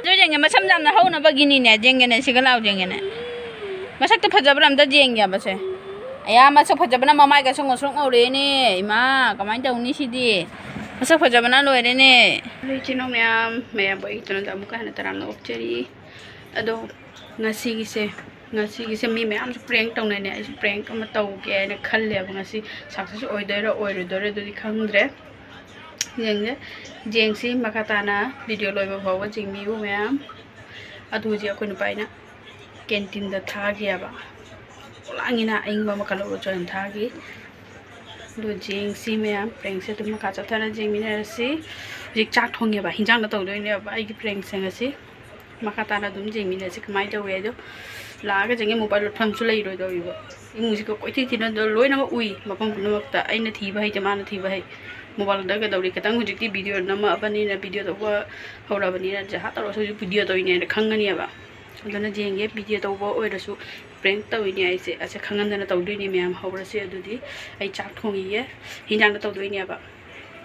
फजो जेंगे मसम जामना हौना बगिनीने जेंगेने सिगलाव जेंगेने मसक तो फजबरा अमदा जेंगे बसे अया मसक फजबना ममाय का संग संग औरेने इमा कमाइन तौनी सिदी मसक फजबना लोइरेने लुइचिनो मैम मैम बई तन जामु का हने तराम ओपचरी अदो ngasi mi मैम prank तौनाने आई prank अमा तौगे ने खल्ले ngasi सक्सेस ओइदरा ओइरदरे दुदि खंद्रे जेंगे जेंगसी मखाताना वीडियो लोइबा फाव जेंगमिउ मैम अदुजी अखोइन पाइना कैंटीन दा थागियाबा लांगिना इंगबा मखलो चोन थागी दो जेंगसी मैम prank से तुम मखा चथाना जेंगमिनारसी जिक चाक थोंगेबा हिंजांग तौदोइने बा आइगी prank सेंगसी मखाताना दुम जेंगमिनारसी कमाइ तौवे दो लागा जेंगे मोबाइल फमसु लैरो दोइबो इमुजिको कोइथि थिना दो लोइना उइ मफम पुनमक्ता आइना थिबा है जमाना थिबा है मोबाइल दगा दौरी खतंग हुजिकि वीडियो नम अपनी वीडियो तब हौरबनी जहाँ तौरसु वीडियो तौने खंगनीबा अदुना जेंगे वीडियो तब ओइरसु prank तौइने आइसे असे खंगनदना तौदोइने मैम हौरसे अदुदि आई चाक थोंगिए हिंजांग तौदोइनेबा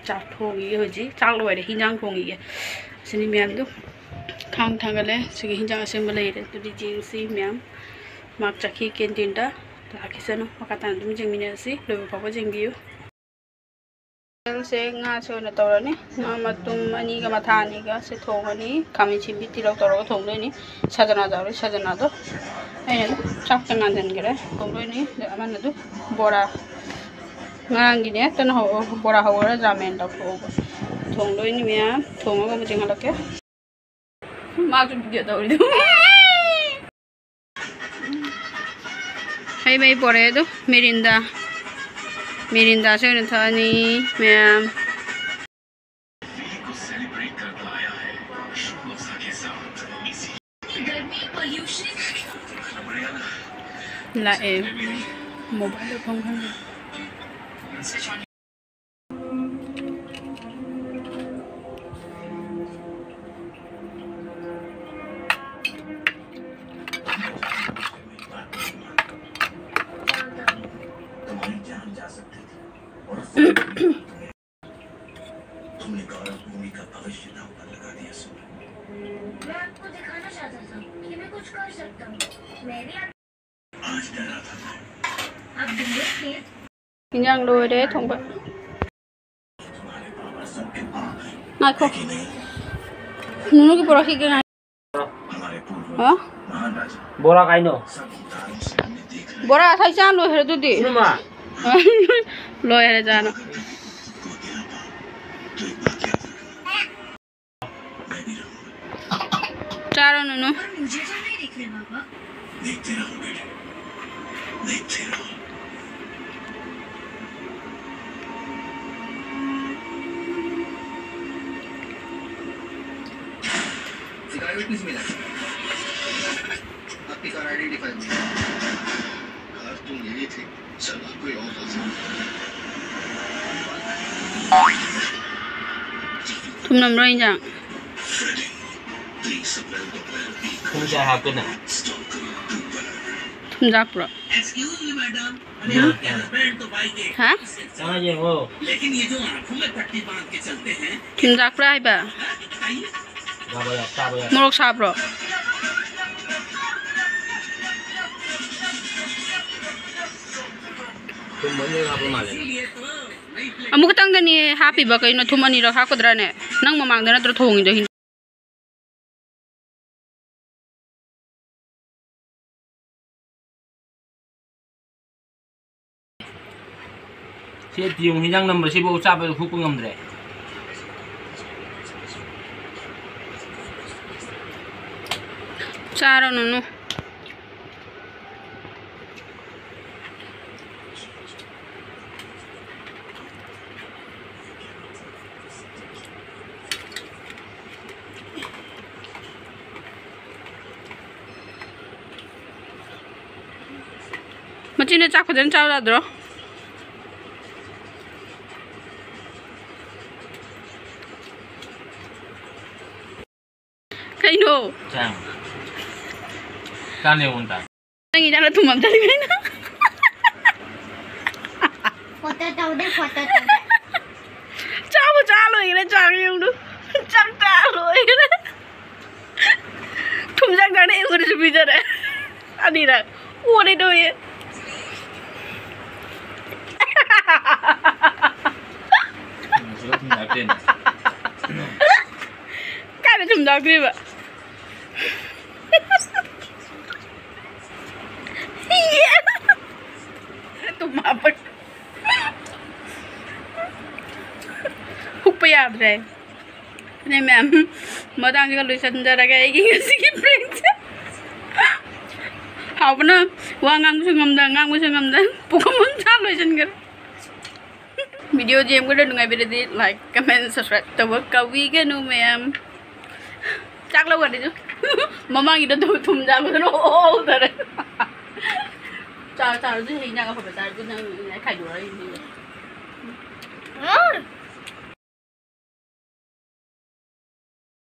चाक थोंगी होजि चाक लोइरे हिंजांग थोंगिए सिनि मैम दु खांग थांगले सिगे हिंजांग असेंबा लैरे अदुदि जेंगसी मैम माक चाखी कैंटीन दा लाखिसनो मखाताना दुम जेंगमिनासि लोइबा फाव जेंगियो से nga so na tawrani nga matum ani ga mathani ga se thongani khami chimbi tilo tawro thongdoi ni sajana do aina chak tanga jan gere thongdoi ni amana du bora ngang gi ne tan ho bora hawara ramen da thongdoi ni mya thonga ga mujinga lake ma ju video tawri du hai mai bore do मिरिंदा से थानी ma'am लाए mobile phone तुमने गौरव भूमि का भविष्य दांव पर लगा दिया सुन मैं आपको दिखाना चाहता था कि मैं कुछ कर सकता हूँ मैं भी आज डरा था अब देखिए हिंजांग लोइरे थोंबा तुम्हारे पापा सबके पाप हैं नाखो नुनु की बोरा की गना हमारे पूर्व हां महान राजा बोरा काइनो सब उतारों से हमने देख लिया बोरा थाइसा लोइरे दुदि सुनमा लोइरे जानो तो एक बात याद रखना मैं भी रहूंगा चारो नुनु मुझे तो नहीं दिख रहे बाबा देखते रहो बेटे देखते रहो सिक्योरिटी किस मिला आपकी कार आइडेंटिफाई हुई कार तो यही थी चला कोई और तुम नंबर इंजांग तुम क्या हाथ ना तुम जा पूरा एक्सक्यूज मी मैडम तो बाइक है हां समझे वो लेकिन ये जो आंखों में पट्टी बांध के चलते हैं तुम जा पूरा है बा मोरक साब्रो तुम बंदे का माले अमुक तंगनी हापी बा कइनो थुम अनि रखा कोद्राने नंग ममांग दना तर थोंगिदो से तियong हिजांग नंबर से बो चाबे हुक ngamdre चारो नुनु मचिने चाक फजन चाव जाद्रो कइनो चांग काने उनता नंगी जाना तुम अब चली गई ना फोटो तौदे चाव चालो इरे चाग युंडु चम चालो इरे 비자래. 아니라 오래도에. Sudah tinggalin. Cara 좀 나그리봐. 또 마블. 훅 빼야돼. 네 मैम मदांग का लुसन जरा का एक इसी की प्रिंट हाउ ना वहाँ ngang मुझे पुकमन चाल लुसन कर वीडियो जेम को डूंगा बेरे दी लाइक कमेंट सब्सक्राइब तब कभी के नु मैम चाक लो कर दीजो मम्मा की तो तुम जाओ तो ओ उधर चार चार जो है ना का पता चार जो ना खाई जो रही है